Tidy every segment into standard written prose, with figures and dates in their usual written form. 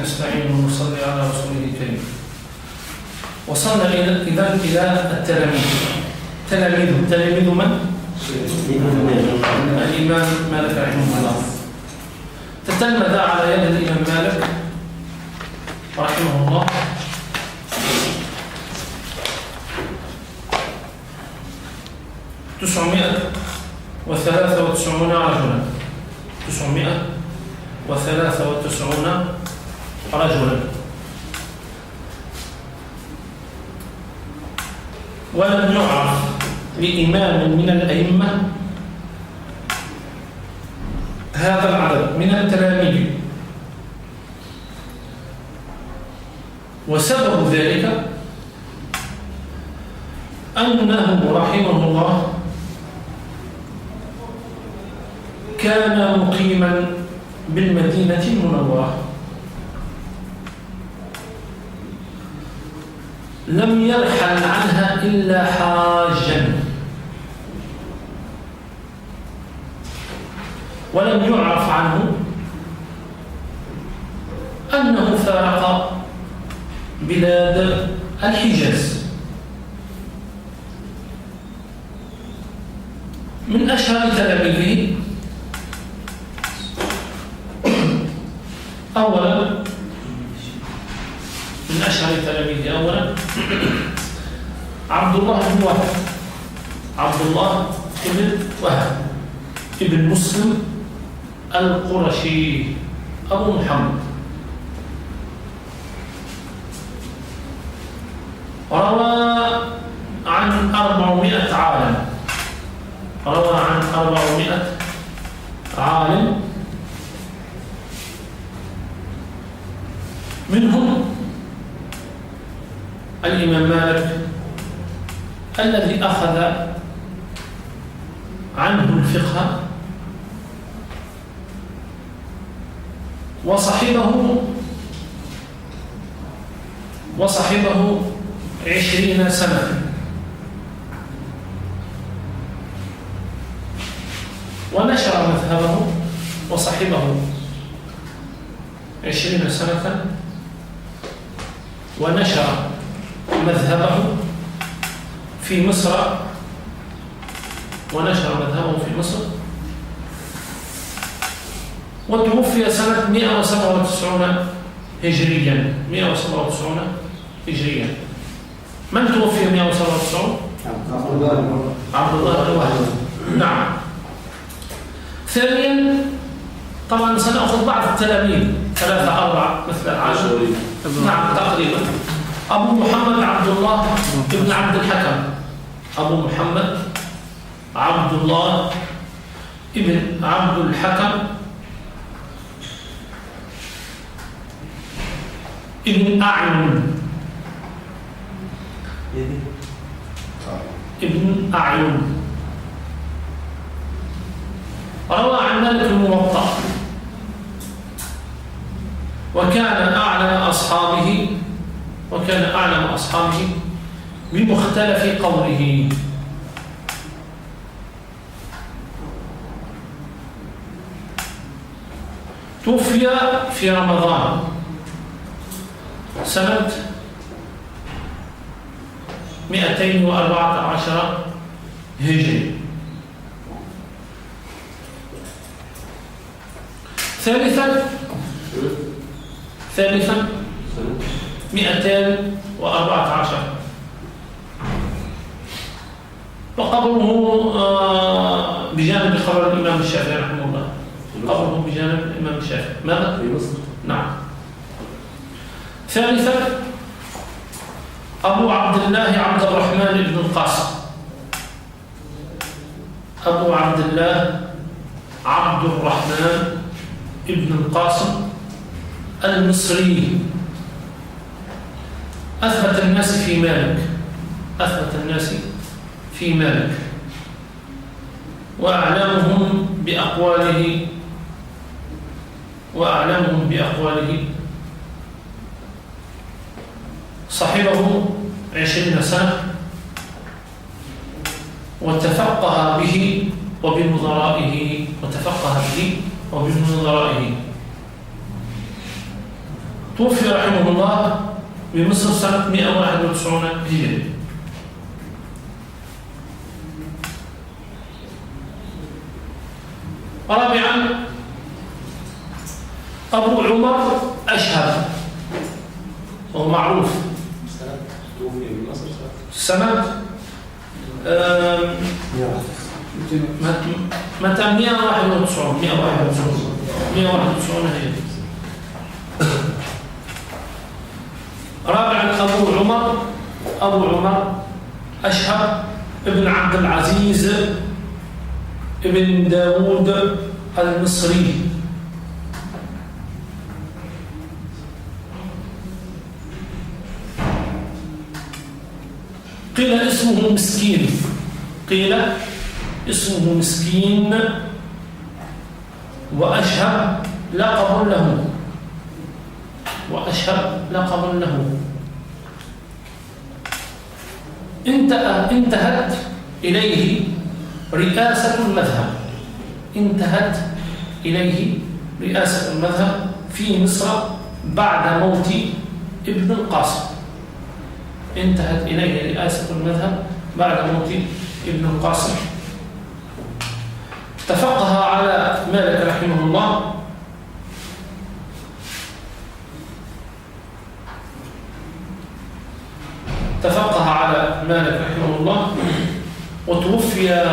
نستعين ونصلي على رسوله الكريم. وصلنا إذن إلى التلاميذ. تلاميذ من؟ الإمام مالك رحمه الله. تتلمذ على يد الإمام مالك رحمه الله تسعمائة وثلاثة وتسعون رجلا. 993 رجلا. ولم يعرف لإمام من الأئمة هذا العدد من التلاميذ، وسبب ذلك أنه رحمه الله كان مقيما بالمدينة المنورة، لم يرحل عنها إلا حاجا، ولم يعرف عنه أنه فارق بلاد الحجاز. من أشهر تلاميذه أولا عبد الله بن وهب ابن مسلم القرشي أبو محمد، روى عن 400 عالم، منهم الإمام مالك الذي أخذ عنه الفقه، وصحبه 20 سنة، ونشر مذهبه وصحبه 20 سنة، ونشر مذهبه في مصر، وتوفي سنة 197 هجريا. 197 هجريا. من توفي 197؟ عبد الله بن وهب. نعم. ثانيا طبعا سنأخذ بعض التلاميذ 3-4 مثل العاشر. نعم تقريبا. أبو محمد عبد الله ابن عبد الحكم، أبو محمد عبد الله ابن عبد الحكم ابن أعين، روى عن مالك الموطأ، وكان أعلم أصحابه بمختلف قوله. توفي في رمضان سنة 214 هجري. ثالثا 214، وقبره بجانب قبر الإمام الشافعي رحمه الله. قبره بجانب الإمام الشافعي. ماذا؟ في مصر. نعم. ثالثا أبو عبد الله عبد الرحمن بن القاسم، أبو عبد الله عبد الرحمن ابن القاسم المصري، أثبت الناس في مالك، وأعلمهم بأقواله صاحبه 20 سنة، وتفقه به وبنظرائه، توفي رحمه الله بمصر سنة 191 هجري. رابعا أبو عمر أشهب، وهو معروف. توفي بمصر سنة متى 191 هي. رابعا أبو عمر أشهب ابن عبد العزيز ابن داود المصري. قيل اسمه مسكين، وأشهب لقب له. انتهت إليه رئاسة المذهب في مصر بعد موت ابن القاسم. انتهت إليه رئاسة المذهب بعد موت ابن القاسم. تفقه على مالك رحمه الله، وتوفي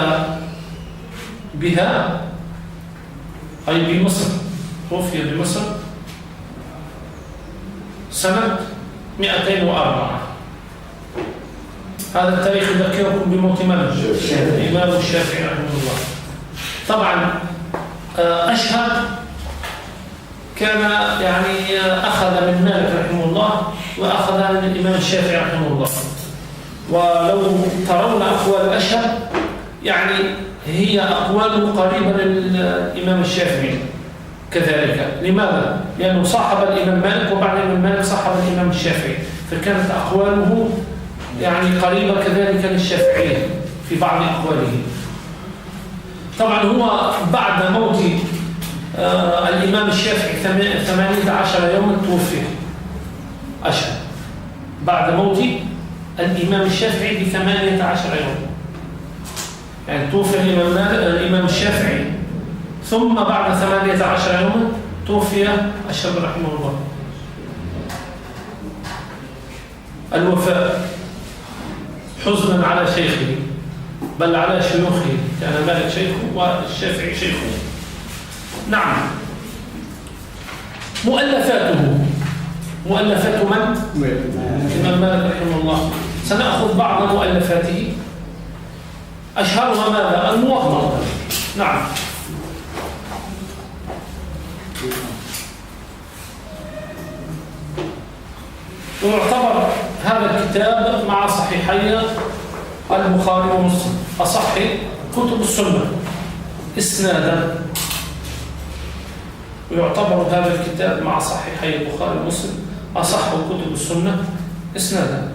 بها أي بمصر. توفي بمصر سنة 204. هذا التاريخ يذكركم بموت الإمام الشافعي رحمه الله. طبعا أشهب كان يعني أخذ من مالك رحمه الله وأخذ من الإمام الشافعي رحمه الله. ولو ترون أقوال أشهب يعني هي أقوال قريبة للإمام الشافعي كذلك. لماذا؟ لأنه صاحب الإمام مالك، وبعد الإمام مالك صاحب الإمام الشافعي، فكانت أقواله يعني قريبة كذلك للشافعية في بعض أقواله. طبعا هو بعد موت الإمام الشافعي 18 يوما توفي أشهب، بعد موت الإمام الشافعي ب18 يوم، يعني توفي الإمام الشافعي ثم بعد 18 يوما توفي أشهب رحمه الله. الوفاء حزنا على شيخه، بل على شيوخه، كان مالك شيخه والشافعي شيخه. نعم. مؤلفات من؟ الإمام مالك رحمه الله. سنأخذ بعض مؤلفاته، أشهرها ماذا؟ الموطأ. نعم. ويعتبر هذا الكتاب مع صحيحي البخاري ومسلم أصح كتب السنة إسنادا. ويعتبر هذا الكتاب مع صحيحي البخاري ومسلم أصح كتب السنة إسنادا.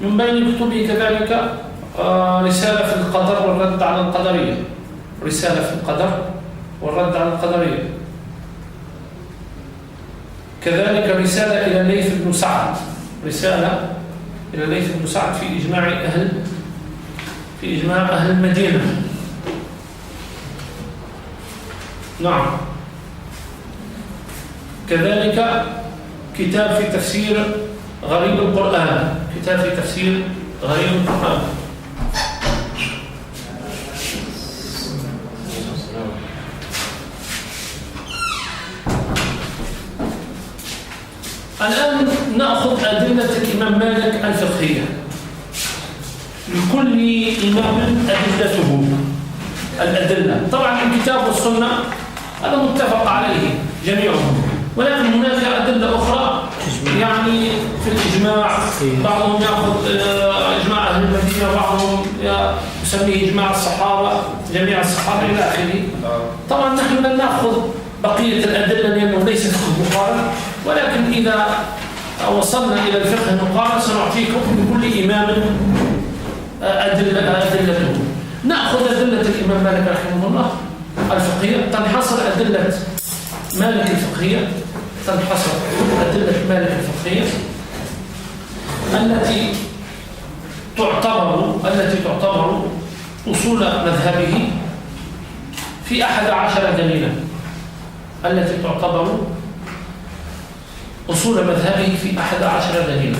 من بين كتبه كذلك رسالة في القدر والرد على القدرية. كذلك رسالة إلى الليث بن سعد، في إجماع أهل المدينة. نعم. كذلك كتاب في تفسير غريب القرآن. الآن نأخذ أدلة الإمام مالك الفقهية. لكل إمام أدلته، الأدلة طبعا الكتاب والسنة هذا متفق عليه جميعهم، ولكن هناك أدلة أخرى يعني في الإجماع. بعضهم يأخذ إجماع أهل المدينة، بعضهم يسميه إجماع الصحابة، جميع الصحابة إلى آخره. طبعا نحن لن نأخذ بقية الأدلة لأنه ليس فقه مقارن، ولكن إذا وصلنا إلى الفقه المقارن سنعطيكم بكل إمام أدلته. نأخذ أدلة الإمام مالك رحمه الله الفقهية. تنحصر أدلة مالك الفقهية تنحصر أدلة مالك الفقهية التي تعتبر أصول مذهبه في 11 دليلا. التي تعتبر أصول مذهبه في 11 دليلا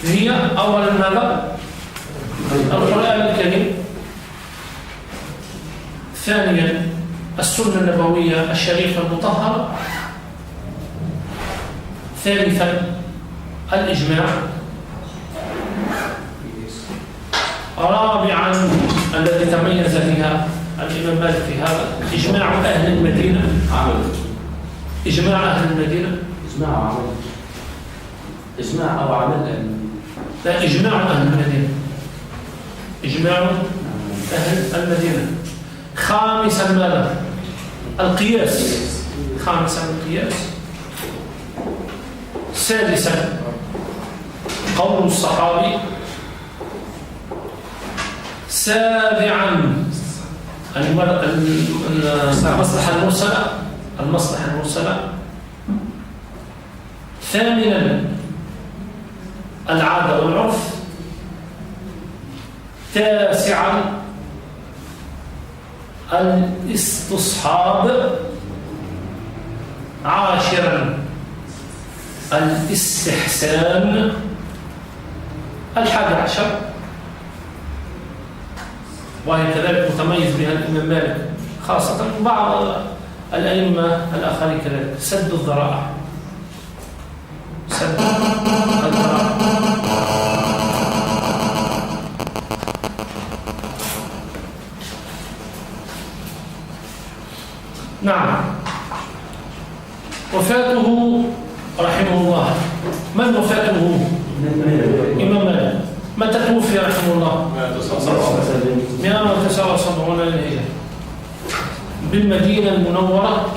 هي أولا ماذا؟ القرآن الكريم، ثانيا السنة النبوية الشريفة المطهرة، ثالثا الإجماع، رابعا الذي تميز بها الإمام مالك في هذا إجماع أهل المدينة. إجماع أهل المدينة. إجماع أو عمل. لا، إجماع أهل المدينة. إجماع أهل المدينة. خامسا ماذا؟ القياس. سادسا قول الصحابي. سابعا المصلحة المرسلة. ثامنا العادة والعرف. تاسعا الاستصحاب. عاشرا الاستحسان. 11 وهي كذلك متميز بها الإمام مالك خاصة، بعض الأئمة الآخرين كذلك، سد الذرائع. نعم. وفاته رحمه الله. من وفاته؟ إمام مالك. متى توفي رحمه الله؟ 179 للهجرة بالمدينة المنورة،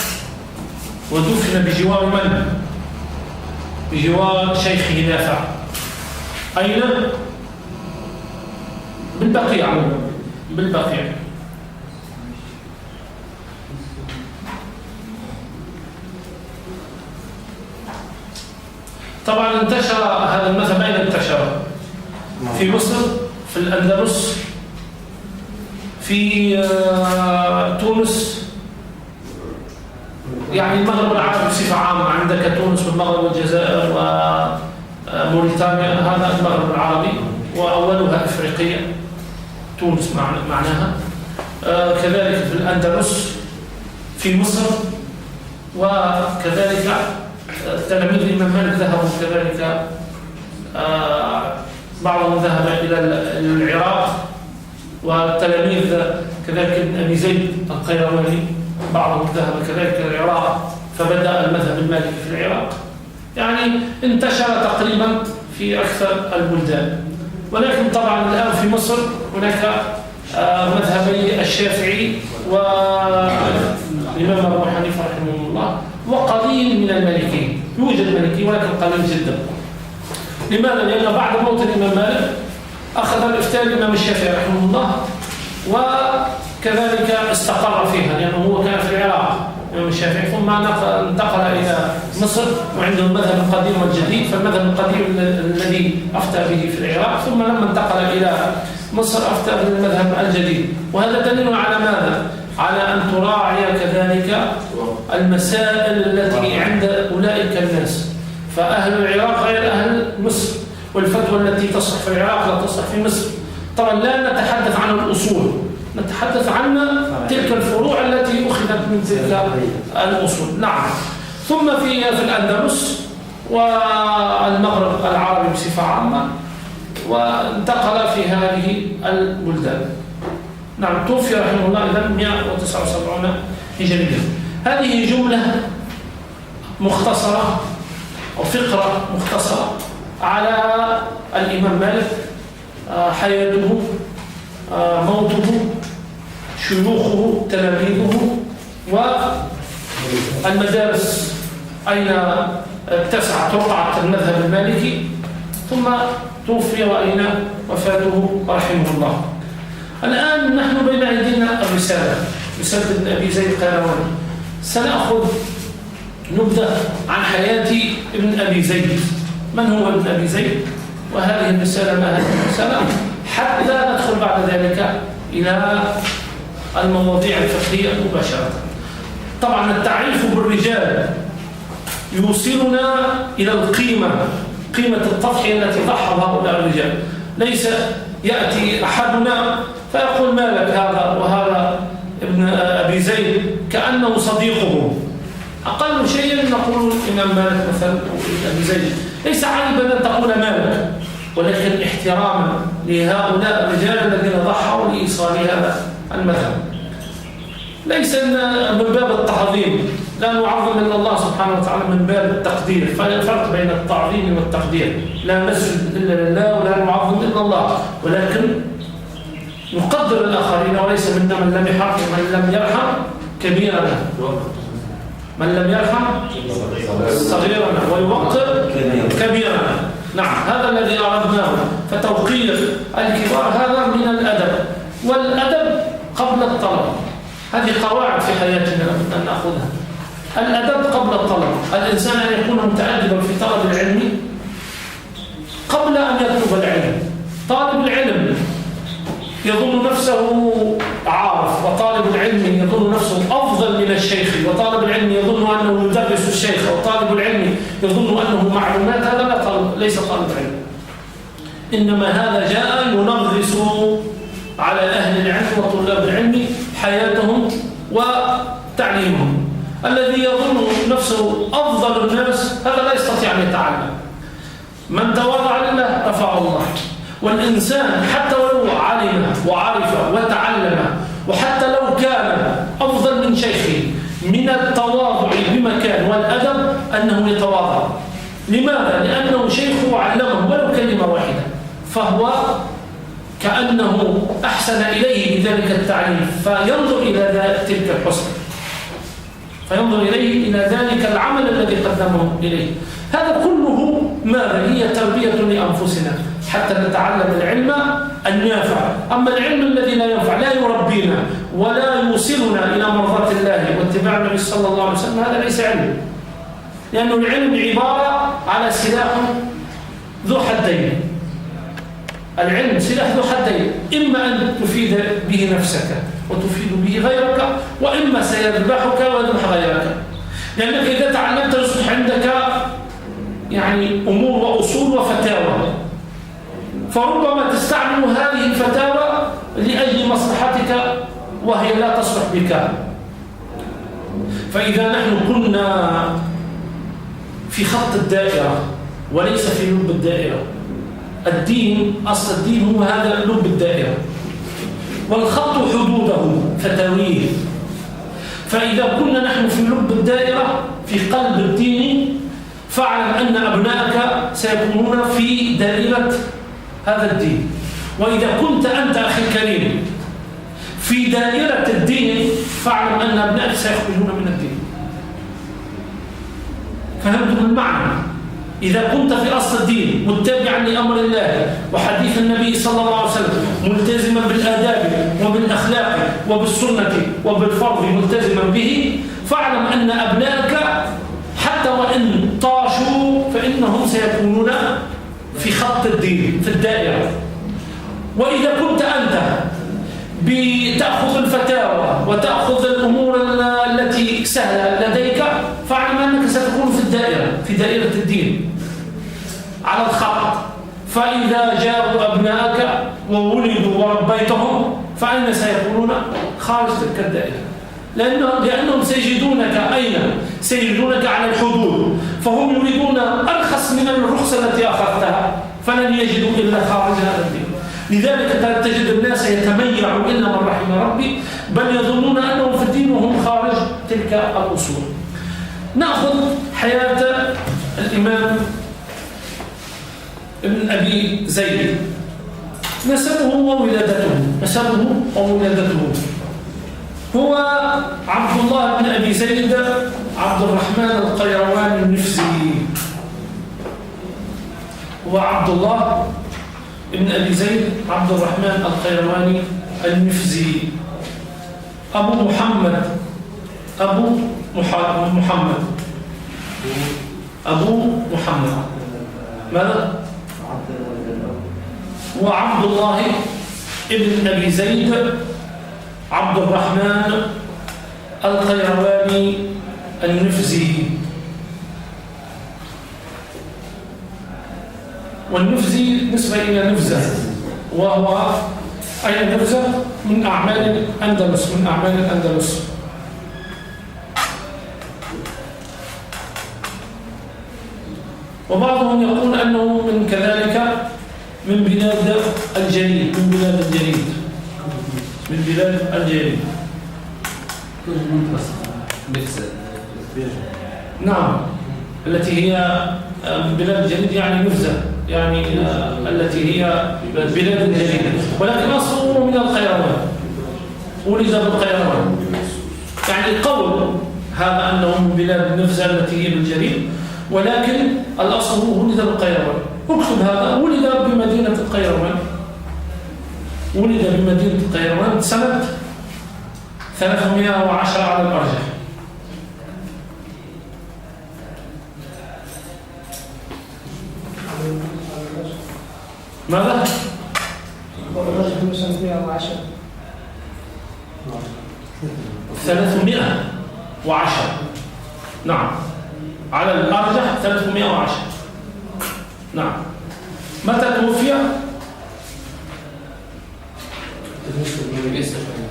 ودفن بجوار من؟ بجوار شيخه نافع. أين؟ بالبقيع. طبعا انتشر هذا المذهب. أين انتشر؟ في مصر، في الأندلس، في تونس، يعني المغرب العربي بصفة عامة. عندك تونس والمغرب والجزائر وموريتانيا، هذا المغرب العربي، وأولها إفريقيا تونس معناها. كذلك في الأندلس، في مصر، وكذلك تلاميذ الإمام مالك ذهبوا كذلك، بعضهم ذهب إلى العراق، والتلاميذ كذلك ابن أبي زيد القيرواني بعضهم ذهب كذلك إلى العراق، فبدأ المذهب المالكي في العراق. يعني انتشر تقريبا في أكثر البلدان. ولكن طبعا الآن في مصر هناك مذهبي الشافعي والإمام أبو حنيفة رحمه الله، وقليل من المالكي. يوجد مالكي ولكن قليل جدا. لماذا؟ لأن بعد موت الإمام مالك أخذ الإفتاء الإمام الشافعي رحمه الله، وكذلك استقر فيها، لأنه هو كان في العراق الإمام الشافعي، ثم انتقل إلى مصر، وعنده المذهب القديم والجديد. فالمذهب القديم الذي أفتى به في العراق، ثم لما انتقل إلى مصر أفتى بالمذهب الجديد. وهذا دليل على ماذا؟ على أن تراعي كذلك المسائل التي عند أولئك الناس. فأهل العراق غير أهل مصر، والفتوى التي تصح في العراق لا تصح في مصر. طبعا لا نتحدث عن الأصول، نتحدث عن تلك الفروع التي أخذت من تلك الأصول. نعم. ثم في الأندلس والمغرب العربي بصفة عامة، وانتقل في هذه البلدان. نعم. توفي رحمه الله إذا 179 هجرية. هذه جملة مختصرة أو فقرة مختصرة على الإمام مالك، حياته، موته، شيوخه، تلاميذه، والمدارس أين اتسعت رقعة المذهب المالكي، ثم توفي وأين وفاته رحمه الله. الآن نحن بين أيدينا رسالة ابن أبي زيد القيرواني. سنأخذ نبدأ عن حياة ابن أبي زيد. من هو ابن أبي زيد؟ وهذه الرسالة ما هذه الرسالة حتى ندخل بعد ذلك إلى المواضيع الفقهية مباشرة. طبعا التعريف بالرجال يوصلنا إلى قيمة التضحية التي ضحى هؤلاء الرجال. ليس يأتي أحدنا فيقول ما لك هذا وهذا ابن أبي زيد كأنه صديقه. أقل شيء نقول الإمام مالك مثلا ابن أبي زيد. ليس عيبا أن تقول مالك، ولكن احتراما لهؤلاء الرجال الذين ضحوا لإيصال هذا المذهب. ليس من باب التعظيم، لا نعظم إلا الله سبحانه وتعالى، من باب التقدير. فالفرق بين التعظيم والتقدير، لا نسجد إلا لله ولا نعظم إلا الله، ولكن نقدر الآخرين. وليس منا من لم يرحم ومن لم يرحم كبيرنا، من لم يرحم صغيرنا ويوقر كبيرنا. نعم، هذا الذي أردناه. فتوقير الكبار هذا من الأدب، والأدب قبل الطلب. هذه قواعد في حياتنا أن نأخذها. الأدب قبل الطلب. الإنسان أن يكون متأدبا في طلب العلم قبل أن يطلب العلم. طالب العلم يظن نفسه عارف، وطالب العلم يظن نفسه أفضل من الشيخ، وطالب العلم يظن أنه يدرس الشيخ، وطالب العلم يظن أنه معلومات. هذا ليس طالب علم، إنما هذا جاء ينغص على أهل العلم وطلاب العلم حياتهم وتعليمهم. الذي يظن نفسه أفضل الناس هذا لا يستطيع أن يتعلم. من تواضع لله رفعه الله. والإنسان حتى ولو علم وعرف وتعلم، وحتى لو كان أفضل من شيخه، من التواضع بمكان والأدب أنه يتواضع. لماذا؟ لأنه شيخه علمه ولو كلمة واحدة، فهو كأنه أحسن إليه بذلك التعليم، فينظر إلى تلك الحسن، فينظر إليه إلى ذلك العمل الذي قدمه إليه. هذا كله ماذا؟ هي تربية لأنفسنا حتى نتعلم العلم النافع. أما العلم الذي لا ينفع لا يربينا ولا يوصلنا إلى مرضاة الله واتباع النبي صلى الله عليه وسلم، هذا ليس علم. لأنه العلم عبارة على سلاح ذو حدين. العلم سلاح ذو حدين، إما أن تفيد به نفسك وتفيد به غيرك، وإما سيذبحك ويذبح غيرك. لأنك إذا تعلمت يصبح عندك يعني أمور وأصول وفتاوى، فربما تستعمل هذه الفتاوى لأجل مصلحتك وهي لا تصلح بك. فإذا نحن كنا في خط الدائرة وليس في لب الدائرة، الدين أصل الدين هو هذا لب الدائرة، والخط حدوده فتاويه. فإذا كنا نحن في لب الدائرة في قلب الدين، فاعلم أن أبنائك سيكونون في دائرة هذا الدين. وإذا كنت أنت أخي الكريم في دائرة الدين، فاعلم أن أبنائك سيخرجون من الدين. فهمتم المعنى؟ إذا كنت في أصل الدين متبعا لأمر الله وحديث النبي صلى الله عليه وسلم، ملتزما بالآداب وبالأخلاق وبالسنة وبالفرض ملتزما به، فاعلم أن أبنائك حتى وإن طاشوا فإنهم سيكونون في خط الدين في الدائرة. وإذا كنت أنت بتأخذ الفتاوى وتأخذ الأمور التي سهلة لديك، فاعلم أنك ستكون في الدائرة، في دائرة الدين على الخط. فإذا جاءوا أبنائك وولدوا وربيتهم، فأين سيكونون؟ خارج تلك الدائرة. لأنهم سيجدونك أين؟ سيجدونك على الحدود، فهم يريدون أرخص من الرخصة التي أخذتها، فلن يجدوا إلا خارج هذا الدين. لذلك تجد الناس يتميعوا إلا من رحم ربي، بل يظنون أنهم في الدين وهم خارج تلك الأصول. نأخذ حياة الإمام ابن أبي زيد، نسبه وولادته. هو عبد الله بن أبي زيد عبد الرحمن القيرواني النفسي. هو عبد الله بن أبي زيد عبد الرحمن القيرواني النفسي، أبو محمد أبو محمد ماذا؟ وعبد الله ابن أبي زيد عبد الرحمن القيرواني النفزي. والنفزي نسبة إلى نفزة، وهو أي نفزة من أعمال الأندلس، من أعمال الأندلس. وبعضهم يقول أنه من كذلك من بلاد الجليد، من بلاد الجليد، من بلاد الجليد. نعم، التي هي بلاد الجليد يعني نفزة، يعني التي هي بلاد الجليد، ولكن أصله من القيروان، ولد بالقيروان. يعني قول هذا أنه من بلاد النفزة التي هي بالجليد، ولكن الأصل ولد بالقيروان. اكتب هذا، ولد بمدينة القيروان، ولد بمدينة القيروان سنة 310 على الأرجح. ماذا؟ 310 نعم، على الأرجح 310 نعم. متى توفي؟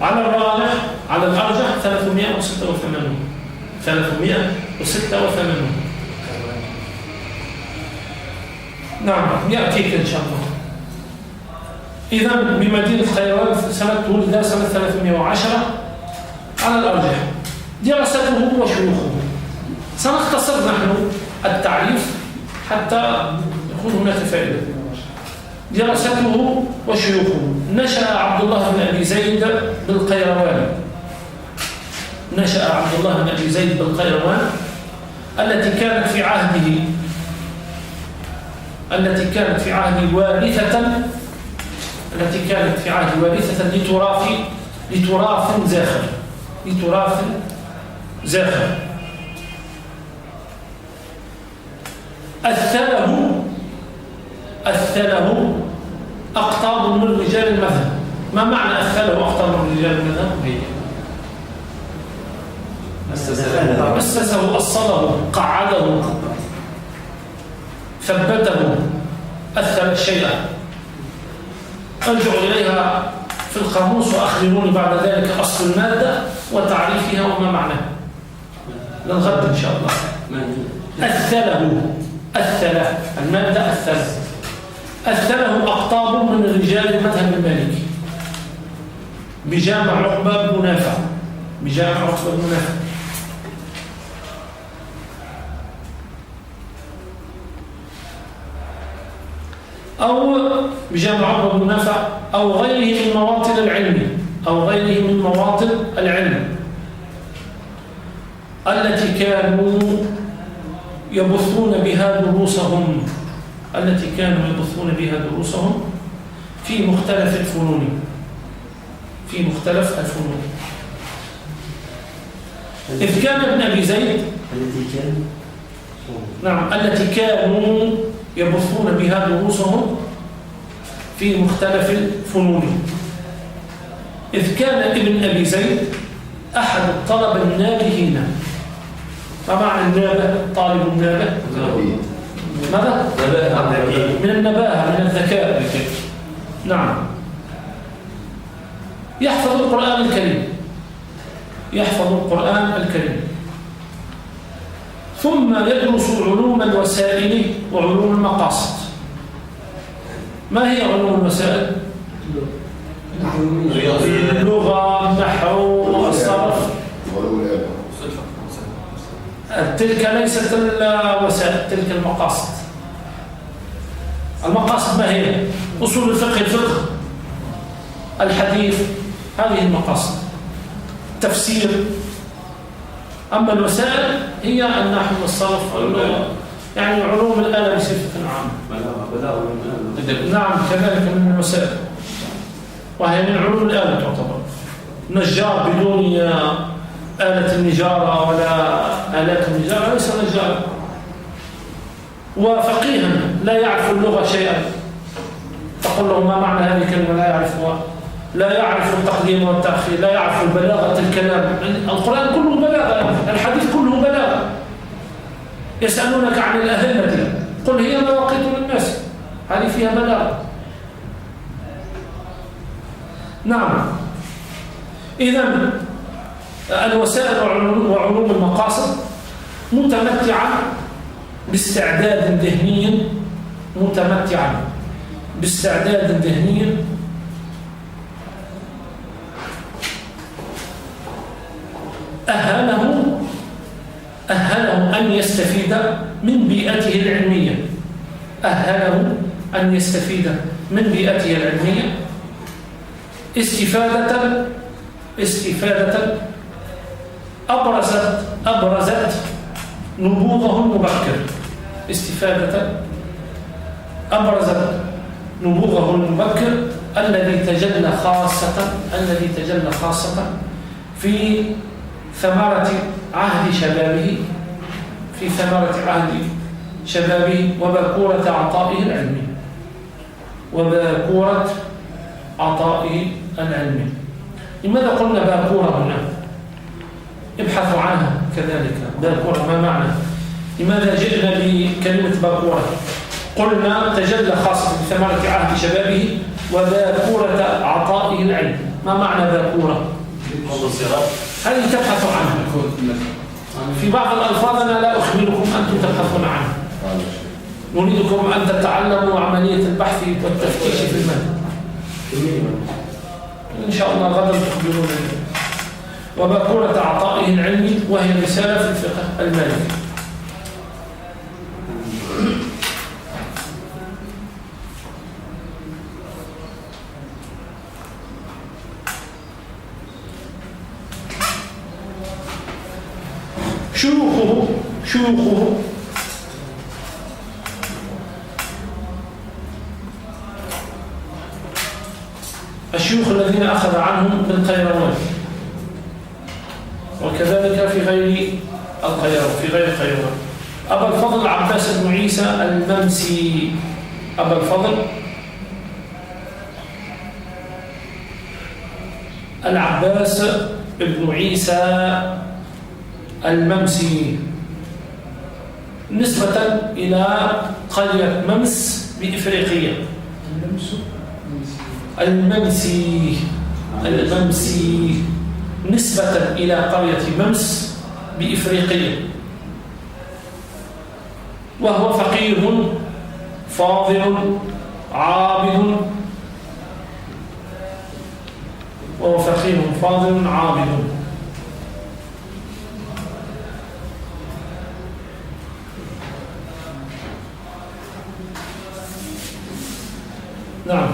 على الراجح، على الأرجح 386 386 نعم، يأتيك إن شاء الله. إذا بمدينة قيروان ولد سنة 310 على الأرجح. دراسته وشيوخه، سنختصر نحن التعريف حتى يكون هناك فائدة. دراسته وشيوخه: نشأ عبد الله بن أبي زيد بالقيروان، نشأ عبد الله بن أبي زيد بالقيروان التي كانت في عهده وارثة، التي كانت في عهد وارثة لتراث زاخر. أثله أقطاب من رجال المذهب. ما معنى أثله أقطاب من رجال المذهب؟ أسسه، أصله، قعده، ثبته. أثل الشيء. أرجع إليها في القاموس وأخبروني بعد ذلك أصل المادة وتعريفها وما معناها للغد إن شاء الله. أثله المادة أثله أقطاب من رجال المذهب المالكي بجامع عقبة بن نافع، أو بجامع عقبة بن نافع أو غيره من مواطن العلم التي كانوا يبثون بها دروسهم في مختلف الفنون. إذ كان ابن أبي زيد التي كانوا يبثون بها دروسهم في مختلف الفنون. إذ كان ابن أبي زيد أحد الطلبة النابهين. ما معنى النابه؟ طالب النابه ماذا؟ من النباهة، من الذكاء. نعم، يحفظ القرآن الكريم ثم يدرس علوم الوسائل وعلوم المقاصد. ما هي علوم الوسائل؟ اللغة، النحو، الصرف. تلك ليست الوسائل، تلك المقاصد. المقاصد ما هي؟ أصول الفقه، الحديث، هذه المقاصد، تفسير. أما الوسائل هي النحو والصرف، يعني علوم الآلة بصفة عامة. نعم، كذلك من الوسائل، وهي من علوم الآلة تعتبر. نجار بدون آلة النجارة ولا آلات النجارة ليس نجار. وفقيها لا يعرف اللغة شيئا، تقول له ما معنى هذه الكلمة لا يعرفها، لا يعرف التقديم والتأخير، لا يعرف بلاغة الكلام. القرآن كله بلاغة، الحديث كله بلاغة. يسألونك عن الأهلة قل هي مواقيت للناس، هذه فيها بلاغة. نعم. إذن الوسائل وعلوم المقاصد متمتعة باستعداد ذهني، متمتعة باستعداد ذهني أهله أن يستفيد من بيئته العلمية، أهله أن يستفيد من بيئته العلمية استفادة أبرزت نبوغه المبكر، استفادة أبرزت نبوغه المبكر الذي تجلى خاصة في ثمرة عهد شبابه وباكورة عطائه العلمي. لماذا قلنا باكورة هنا؟ ابحثوا عنها كذلك. باكورة ما معنى؟ لماذا جئنا بكلمة باكورة؟ قلنا تجلى خاصة في ثمرة عهد شبابه وباكورة عطائه العلم. ما معنى باكورة؟ هذه تبحثوا عنها. في بعض الألفاظ أنا لا أخبركم، أنتم تبحثون عنها. نريدكم أن تتعلموا عملية البحث والتفتيش في المادة. إن شاء الله غدا تخبرون. وباكورة عطائه العلمي وهي رسالة في الفقه المالكي. شيوخه الشيوخ الذين أخذ عنهم بالقيروان، وكذلك في غير القيروان. أبا الفضل عباس بن عيسى الممسي، أبا الفضل العباس بن عيسى الممسي، نسبة إلى قرية ممس بإفريقيا. الممسي نسبة إلى قرية ممس بإفريقيا، وهو فقيه فاضل عابد، نعم.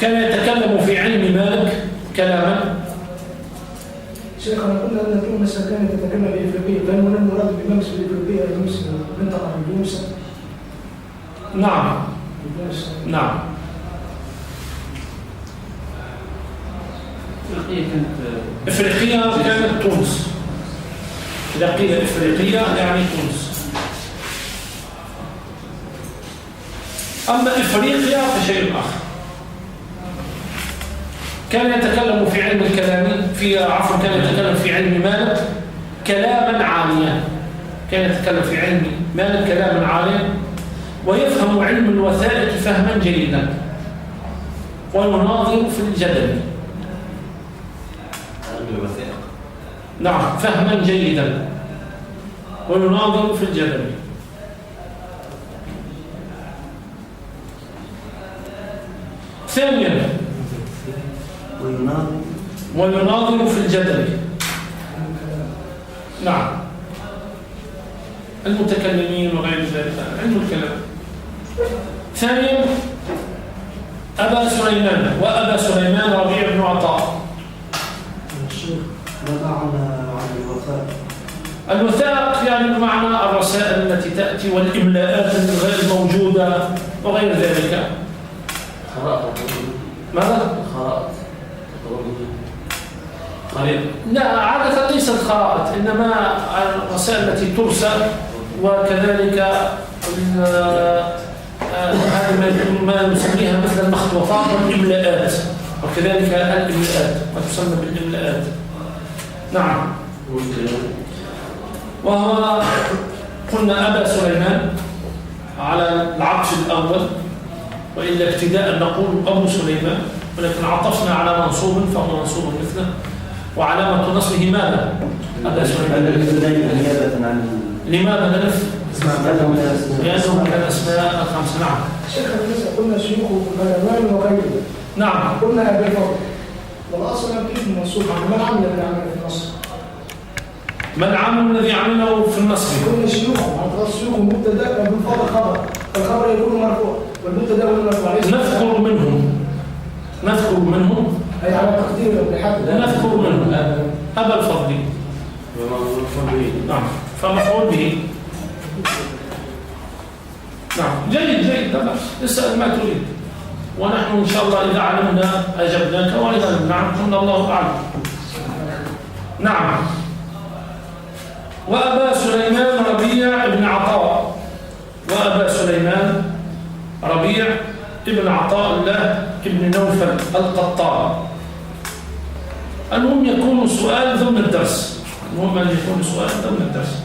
كان يتكلم في علم مالك كلاما. شيخنا قلنا أن تونس كانت تتكلم بإفريقيا، فهل هنا المراد بممس بالإفريقية الممس منطقة من تونس؟ نعم. إفريقيا كانت تونس. إذا قيل إفريقيا يعني تونس. أما إفريقيا فشيء آخر. كان يتكلم في علم الكلام كان يتكلم في علم مالك كلاما عاليا. كان يتكلم في علم مالك كلاما عاليا، ويفهم علم الوثائق فهما جيدا، ويناظر في الجدل. نعم، فهما جيدا ويناظر في الجدل. ثانيا ويناظر في الجدل. نعم، المتكلمين وغير ذلك، علم الكلام. ثانيا وأبا سليمان ربيع بن عطاء. الشيخ ما معنى الوثائق؟ الوثائق يعني بمعنى الرسائل التي تأتي والإملاءات الغير موجودة وغير ذلك. ماذا؟ لا، عادة ليست خرائط، إنما الرسائل التي ترسل، وكذلك هذه ما نسميها مثل المخطوطات والإملاءات، وكذلك الإملاءات ما تسمى بالإملاءات. نعم. وهو قلنا أبا سليمان على العطف الأول، وإلا ابتداء نقول أبو سليمان، ولكن عطفنا على منصوب فهو منصوب مثله. وعلامة نصبه ماذا؟ أبا سليمان. لماذا نلف؟ لأنه من الأسماء الخمسة. نعم. شيخ الناس قلنا شيوخ الغلمان وغيره. نعم. قلنا أبي الفضل، والأصل كيف المنصوب؟ من عمل الذي عمل في النصب؟ ما العامل الذي عمله في النصب؟ قلنا شيوخ، عن شيوخ مبتدأ بالفضل خبر، فالخبر يكون مرفوع والمبتدأ هو المرفوع. نذكر منهم أي على تقدير بحد. نذكر منهم أبا الفضل. نعم. فمفعول به. نعم. جيد لا بأس، اسأل ما تريد، ونحن إن شاء الله إذا علمنا أجبناك، وإذا لم نعلم قلنا الله أعلم. نعم. وأبا سليمان ربيع بن عطاء، وأبا سليمان ربيع ابن عطاء الله ابن نوفل القطار. المهم يكون سؤال ضمن الدرس، المهم أن يكون سؤال ضمن الدرس،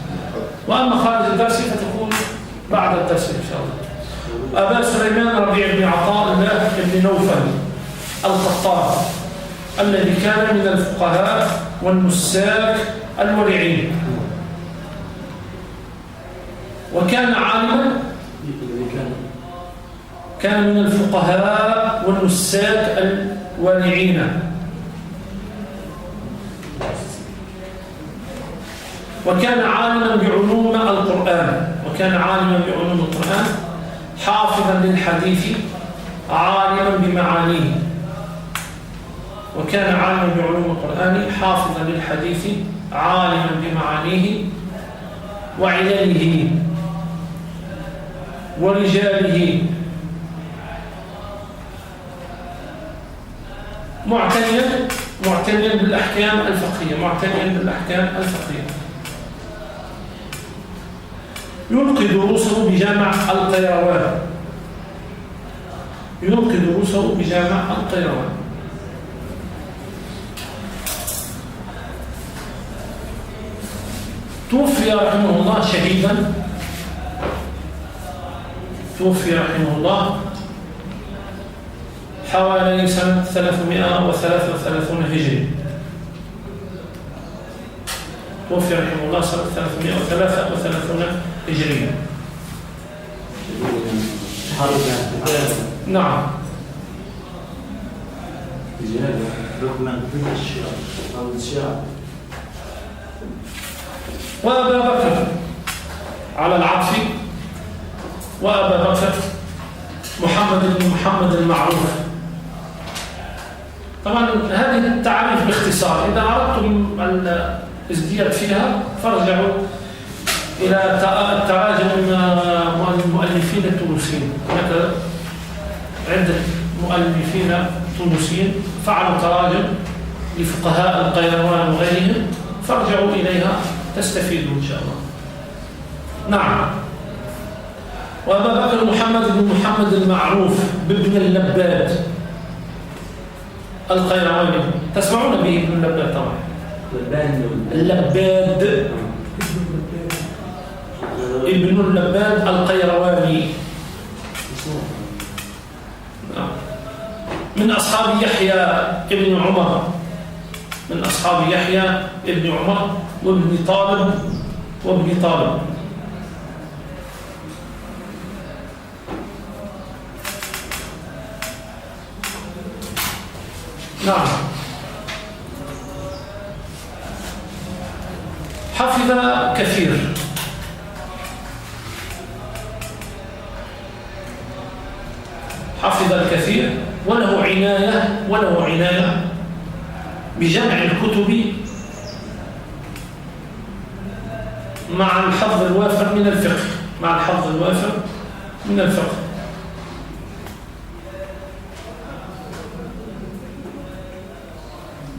وأما خارج الدرس فتكون بعد الدرس إن شاء الله. أبا سليمان ربيع بن عطاء الله ابن نوفل القطار، الذي كان من الفقهاء والنساك الورعين، وكان عالما، كان من الفقهاء والنساك الورعين، وكان عالما بعلوم القرآن، حافظا للحديث عالما بمعانيه، وكان عالما بعلوم القرآن حافظا للحديث عالما بمعانيه وعلله ورجاله، معتنيا بالأحكام الفقهية، يلقي دروسه بجامع القيروان، توفي رحمه الله شهيدا، حوالي سنة 333 هجري. توفي رحمه الله سنة 333 هجرية. نعم. وأبا بكر على العطف، وأبا بكر محمد بن محمد المعروف. طبعا هذه التعريف باختصار، إذا أردتم الازدياد فيها فارجعوا إلى تراجم المؤلفين التونسيين. هناك عدة مؤلفين تونسيين فعلوا تراجم لفقهاء القيروان وغيرهم، فارجعوا إليها تستفيدوا إن شاء الله. نعم. وأبا بكر محمد بن محمد المعروف بابن اللباد القيرواني، تسمعون به ابن اللباد طبعا. اللباد ابن اللباد القيرواني، من أصحاب يحيى ابن عمر، وابن طالب نعم. حفظ كثير، وله عناية بجمع الكتب مع الحظ الوافر من الفقه،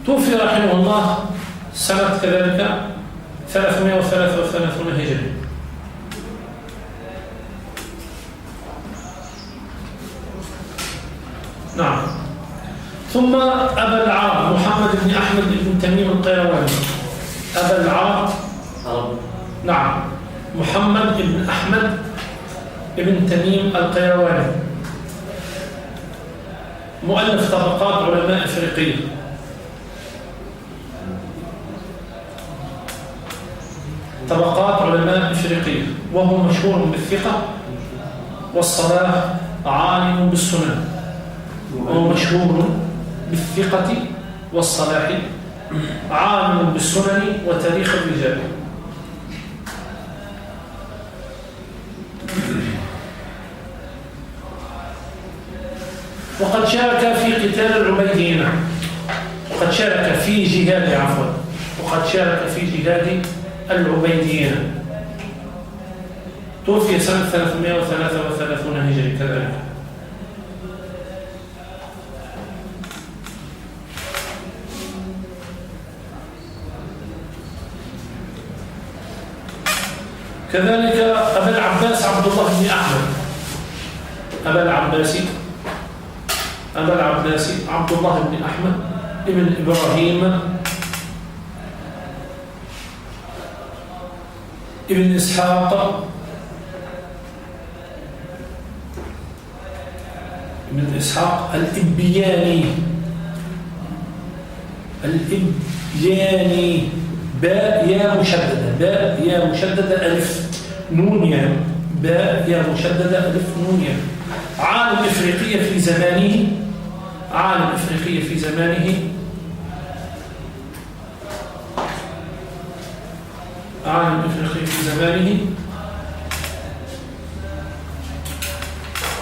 توفي رحمه الله سنة كذلك 333 هجري. ثم أبا العرب محمد بن أحمد بن تميم القيرواني. أبا العرب نعم محمد بن أحمد بن تميم القيرواني، مؤلف طبقات علماء إفريقية. طبقات علماء إفريقية، وهو مشهور بالثقة والصلاح، عالم بالسنن. وهو مشهور بالثقة والصلاح، عالم بالسنن وتاريخ الرجال. وقد شارك في قتال العبيديين، وقد شارك في جهاد وقد شارك في جهاد العبيديين. توفي سنة 333 هجري كذلك. كذلك أبا العباس عبد الله بن أحمد. أبا العباس عبد الله بن أحمد ابن إبراهيم ابن إسحاق الإبياني. باء يا مشددة ألف نون يا، باء يا مشددة ألف نون يا. عالم إفريقية في زمانه،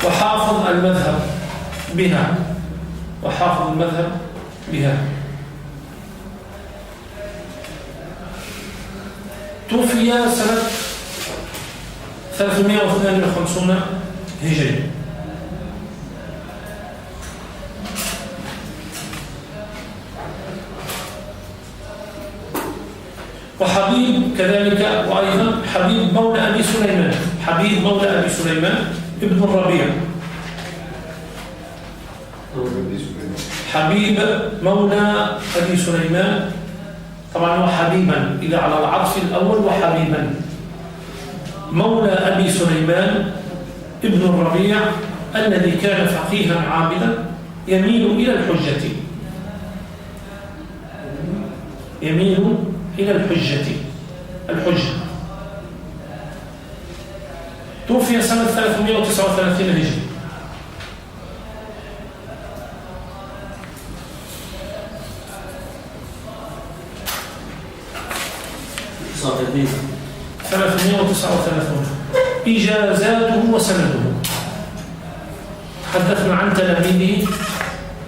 وحافظ المذهب بها. توفي سنة 352 هجري. وحبيب كذلك، وأيضا حبيب مولى أبي سليمان ابن الربيع. حبيب مولى أبي سليمان، طبعا هو حبيبا إذا على العطف الأول، وحبيبا مولى أبي سليمان ابن الربيع الذي كان فقيها عابدا يميل إلى الحجة. توفي سنة 339 هجري. صادقين 339. إجازاته وسنده. تحدثنا عن تلاميذه،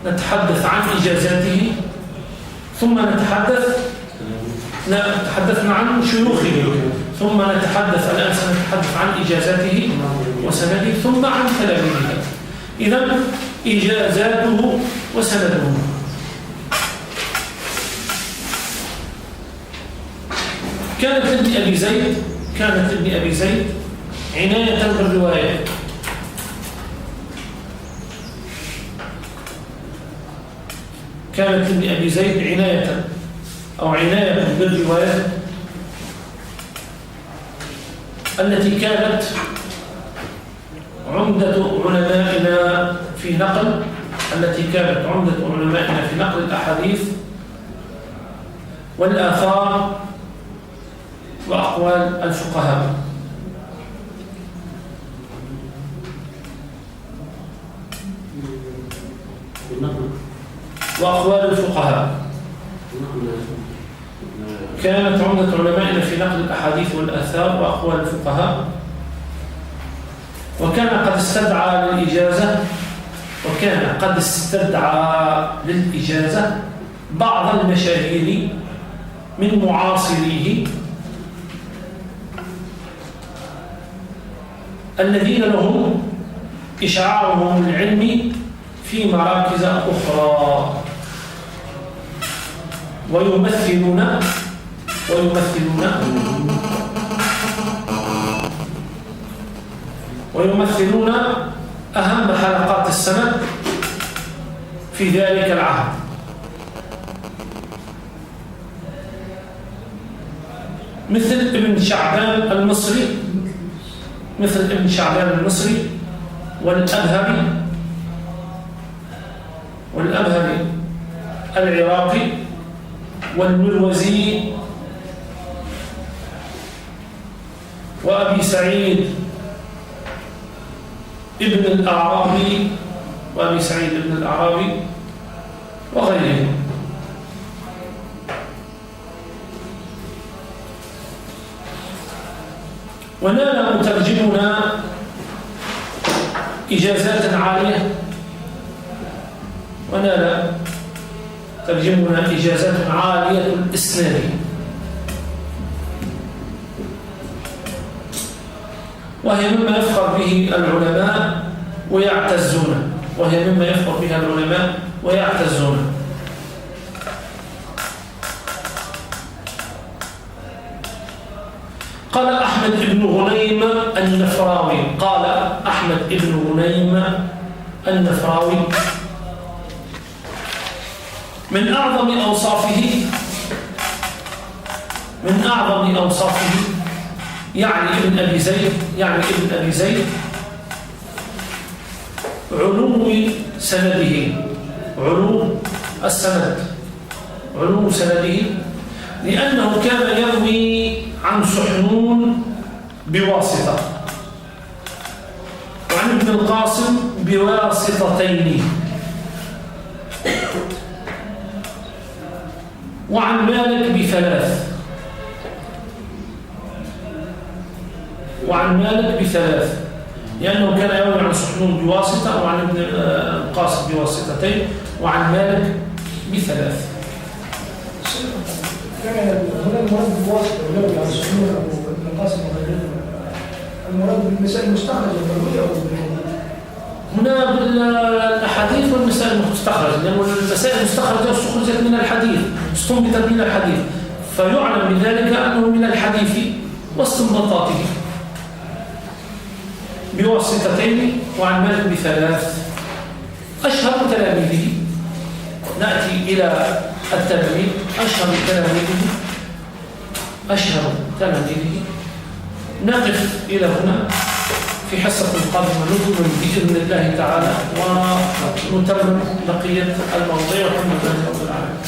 نتحدث عن إجازاته، ثم تحدثنا عن شيوخه، ثم نتحدث الآن سنتحدث عن إجازاته وسنده، ثم عن تلاميذه. إذن إجازاته وسنده. كانت لابن أبي زيد عناية بالرواية. كانت لابن أبي زيد عناية بالرواية التي كانت عمدة علمائنا في نقل الأحاديث والآثار وأقوال الفقهاء. كانت عمدة علمائنا في نقل الأحاديث والآثار وأقوال الفقهاء. وكان قد استدعى للإجازة بعض المشاهير من معاصريه الذين لهم إشعاعهم العلمي في مراكز أخرى، ويمثلون أهم حلقات السنة في ذلك العهد. مثل ابن شعبان المصري، مثل ابن شعبان المصري والأبهري العراقي والمروزي وأبي سعيد ابن الأعرابي وغيرهم. ونال مترجمنا إجازات عالية، ونال ترجمنا إجازات عالية الإسناد، وهي مما يفخر به العلماء ويعتزون. قال أحمد بن غنيم النفراوي من أعظم أوصافه يعني ابن أبي زيد علو سنده لأنه كان يروي عن سحنون بواسطة، وعن ابن القاسم بواسطتين، وعن مالك بثلاث، لأنه كان يروي عن سحنون بواسطة، وعن ابن القاسم بواسطتين، وعن مالك بثلاث. هنا المراد بواسطة ولو عن سحنون أو ابن القاسم وغيرهم، المراد بالمسائل المستخرجة بالرؤية أو بالحديث؟ هنا بالأحاديث والمسائل المستخرجة، لأن المسائل المستخرجة استخرجت من الحديث، استنبطت من الحديث، فيعلم بذلك أنه من الحديث واستنباطاته بواسطتين، وعن مالك بثلاث. أشهر تلاميذه، نأتي إلى التلاميذ. أشهر تلاميذه نقف إلى هنا، في حصة قادمة نكمل بإذن الله تعالى ونتمم بقية المواضيع. والحمد لله رب العالمين.